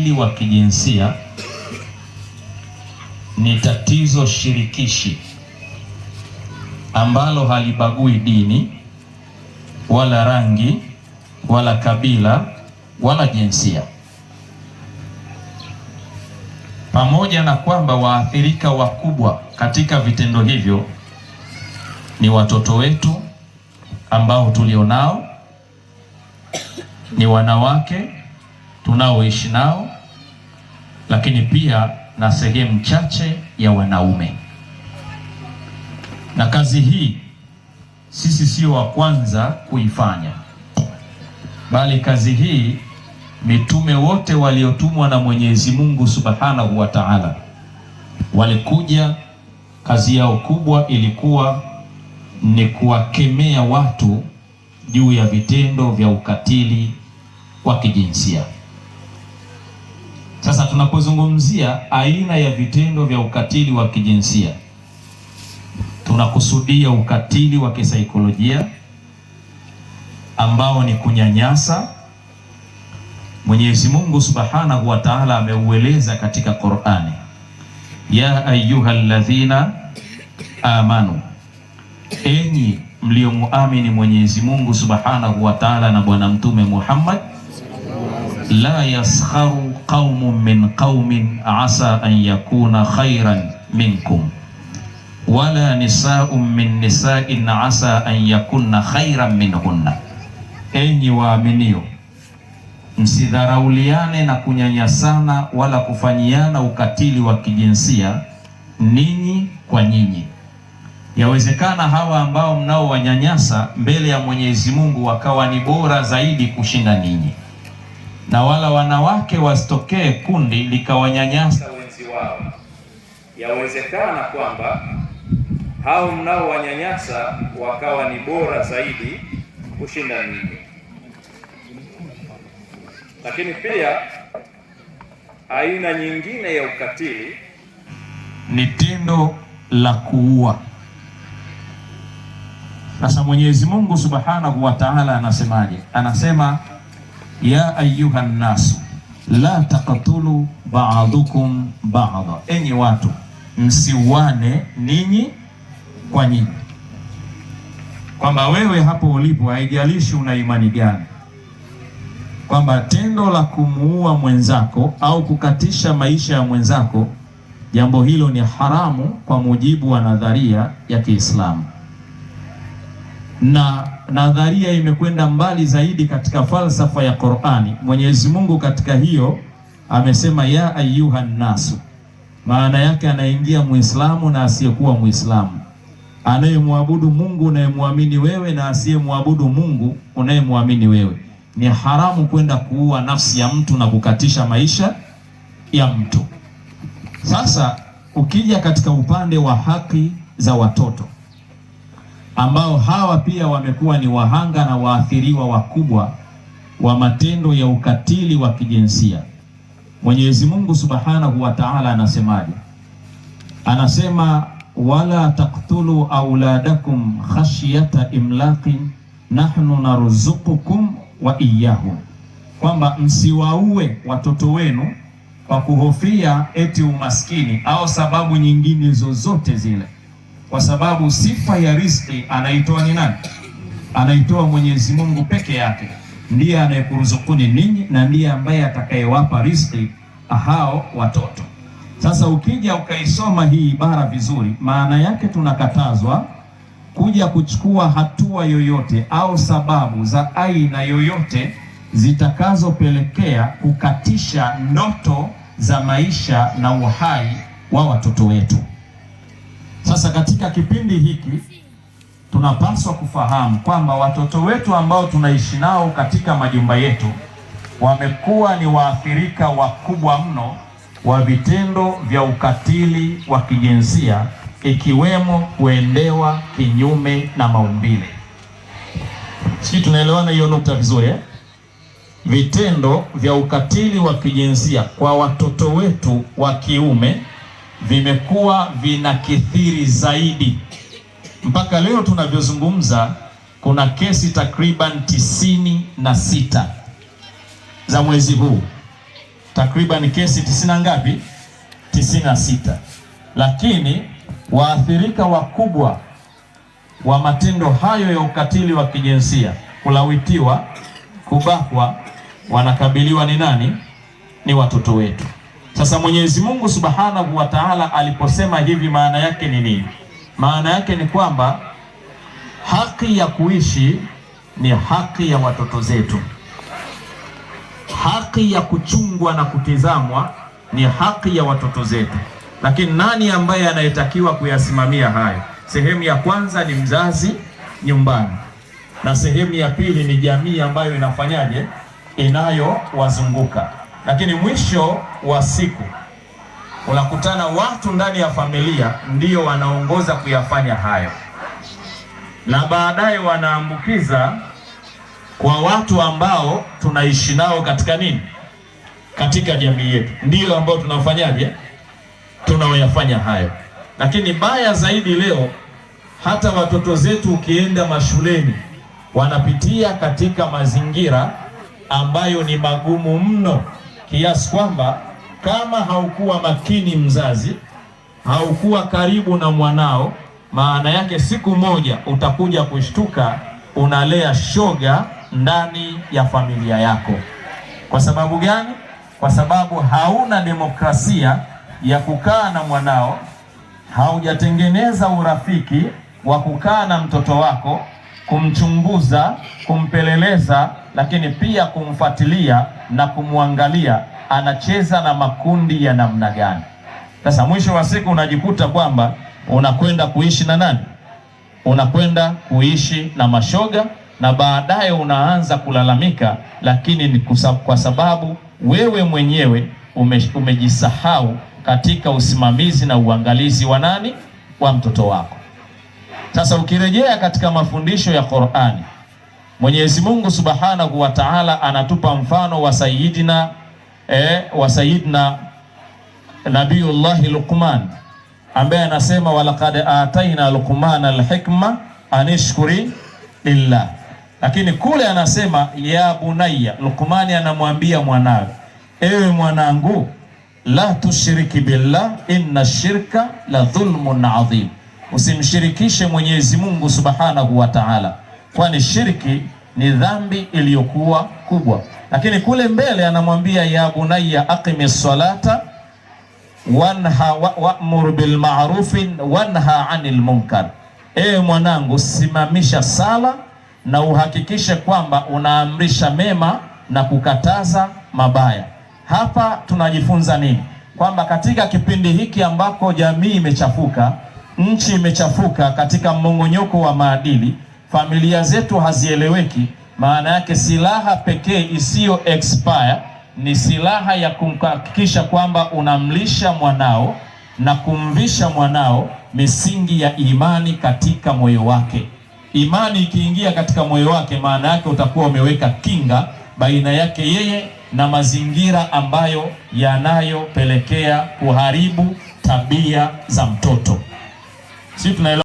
ukatili wa kijinsia ni tatizo shirikishi ambalo halibagui dini wala rangi wala kabila wala jinsia. Pamoja na kwamba waathirika wakubwa katika vitendo hivyo ni watoto wetu ambao tulionao, ni wanawake tunaoishi nao, lakini pia na sehemu chache ya wanaume. Na kazi hii sisi sio wa kwanza kuifanya, bali kazi hii mitume wote waliotumwa na Mwenyezi Mungu Subhanahu wa Ta'ala walikuja, kazi yao kubwa ilikuwa ni kuwakemea watu juu ya vitendo vya ukatili wa kijinsia. Sasa tunapozungumzia aina ya vitendo vya ukatili wa kijinsia, tunakusudia ukatili wa kisaikolojia ambao ni kunyanyasa. Mwenyezi Mungu Subhanahu wa Ta'ala ameueleza katika Qur'ani, ya ayyuhalladhina amanu, enyi mliomuamini Mwenyezi Mungu Subhanahu wa Ta'ala na Bwana Mtume Muhammad, la yaskharu qaumun min qaumin asa an yakuna khairan minkum wala nisaa'un min nisa'in asa an yakunna khairan minhunna. Enyi waaminio, msidharauliane na kunyanyasana wala kufanyiana ukatili wa kijinsia ninyi kwa nyinyi. Yawezekana hawa ambao mnao wanyanyasa mbele ya Mwenyezi Mungu wakawa ni bora zaidi kushinda ninyi, na wala wanawake wasitokee kundi likawanyanyasa wenzi wao. Yawezekana kwamba hao mnao wanyanyasa wakawa ni bora zaidi kushinda ninyi. Lakini pia aina nyingine ya ukatili ni tendo la kuua. Sasa Mwenyezi Mungu Subhanahu wa Ta'ala anasemaje? Anasema, ya ayyuhan nasu la taqtulu ba'dukum ba'dha, enyi watu msiuane ninyi kwa nyinyi. Kwamba wewe hapo ulipo, haijalishi una imani gani, kwamba tendo la kumuua mwenzako au kukatisha maisha ya mwenzako, jambo hilo ni haramu kwa mujibu wa nadharia ya Kiislamu. Na nadharia imekwenda mbali zaidi katika falsafa ya Qur'ani. Mwenyezi Mungu katika hiyo amesema ya ayyuhan nasu, maana yake anaingia Muislamu na asiyekuwa Muislamu, anayemwabudu Mungu unayemwamini wewe na asiyemwabudu Mungu unayemwamini wewe. Ni haramu kwenda kuua nafsi ya mtu na kukatisha maisha ya mtu. Sasa ukija katika upande wa haki za watoto, ambao hawa pia wamekuwa ni wahanga na waathiriwa wakubwa wa matendo ya ukatili wa kijinsia, Mwenyezi Mungu Subhanahu wa Ta'ala anasemaje? Anasema, wala taqtulu auladakum khashyata imlaqin nahnu narzuqukum wa iyyahum, kwamba msiwaue watoto wenu kwa kuhofia eti umaskini au sababu nyingine zozote zile, kwa sababu sifa ya riziki anaitoa ni nani? Anaitoa Mwenyezi Mungu peke yake. Ndiye anayekuruzukuni ninyi na ndiye ambaye atakayewapa riziki hao watoto. Sasa ukija ukaisoma hii ibara vizuri, maana yake tunakatazwa kuja kuchukua hatua yoyote au sababu za aina yoyote zitakazopelekea kukatisha ndoto za maisha na uhai wa watoto wetu. Sasa katika kipindi hiki tunapaswa kufahamu kwamba watoto wetu ambao tunaishi nao katika majumba yetu wamekuwa ni waathirika wakubwa mno wa vitendo vya ukatili wa kijinsia, ikiwemo kuendewa kinyume na maumbile. Sisi tunaelewana hiyo nukta vizuri eh? Vitendo vya ukatili wa kijinsia kwa watoto wetu wa kiume vimekuwa vinakithiri zaidi. Mpaka leo tunavyozungumza kuna kesi takriban 96 za mwezi huu takriban kesi 90 ngapi? 96. Lakini waathirika wakubwa wa matendo hayo ya ukatili wa kijinsia, kulawitiwa, kubakwa, wanakabiliwa ni nani? Ni watoto wetu. Sasa Mwenyezi Mungu Subhanahu wa Ta'ala aliposema hivi, maana yake ni nini? Maana yake ni kwamba haki ya kuishi ni haki ya watoto zetu. Haki ya kuchungwa na kutizamwa ni haki ya watoto zetu. Lakini nani ambaye anayetakiwa kuyasimamia hayo? Sehemu ya kwanza ni mzazi nyumbani, na sehemu ya pili ni jamii ambayo inafanyaje? Inayowazunguka. Lakini mwisho wa siku unakutana watu ndani ya familia ndio wanaongoza kuyafanya hayo, na baadaye wanaambukiza kwa watu ambao tunaishi nao katika nini? Katika jamii yetu, ndio ambao tunafanyaje? Tunaoyafanya hayo. Lakini baya zaidi leo, hata watoto zetu ukienda mashuleni wanapitia katika mazingira ambayo ni magumu mno, kiasi kwamba kama haukuwa makini mzazi, haukuwa karibu na mwanao, maana yake siku moja utakuja kushtuka unalea shoga ndani ya familia yako. Kwa sababu gani? Kwa sababu hauna demokrasia ya kukaa na mwanao, haujatengeneza urafiki wa kukaa na mtoto wako, kumchunguza, kumpeleleza, lakini pia kumfuatilia na kumwangalia anacheza na makundi ya namna gani. Sasa mwisho wa siku unajikuta kwamba unakwenda kuishi na nani? Unakwenda kuishi na mashoga, na baadaye unaanza kulalamika, lakini ni kwa sababu wewe mwenyewe umejisahau katika usimamizi na uangalizi wa nani? Wa mtoto wako. Sasa ukirejea katika mafundisho ya Qur'ani, Mwenyezi Mungu Subhanahu wa Ta'ala anatupa mfano wa Sayyidina Nabiyullahi Luqman, ambaye anasema walaqad ataina Luqmana alhikma anishkuri lillah. Lakini kule anasema ya bunayya, Luqmani anamwambia mwanawe, ewe mwanangu, la tushiriki billah inna shirka la dhulmun adhim, usimshirikishe Mwenyezi Mungu Subhanahu wa Ta'ala, kwani shirki ni dhambi iliyokuwa kubwa. Lakini kule mbele anamwambia ya bunayya aqimis salata wa'mur bil ma'ruf wanha 'anil munkar, ewe mwanangu, simamisha sala na uhakikishe kwamba unaamrisha mema na kukataza mabaya. Hapa tunajifunza nini? Kwamba katika kipindi hiki ambako jamii imechafuka, nchi imechafuka katika mmong'onyoko wa maadili, familia zetu hazieleweki, maana yake silaha pekee isiyo expire ni silaha ya kuhakikisha kwamba unamlisha mwanao na kumvisha mwanao misingi ya imani katika moyo wake. Imani ikiingia katika moyo wake, maana yake utakuwa umeweka kinga baina yake yeye na mazingira ambayo yanayopelekea kuharibu tabia za mtoto. Sisi tunaelewa.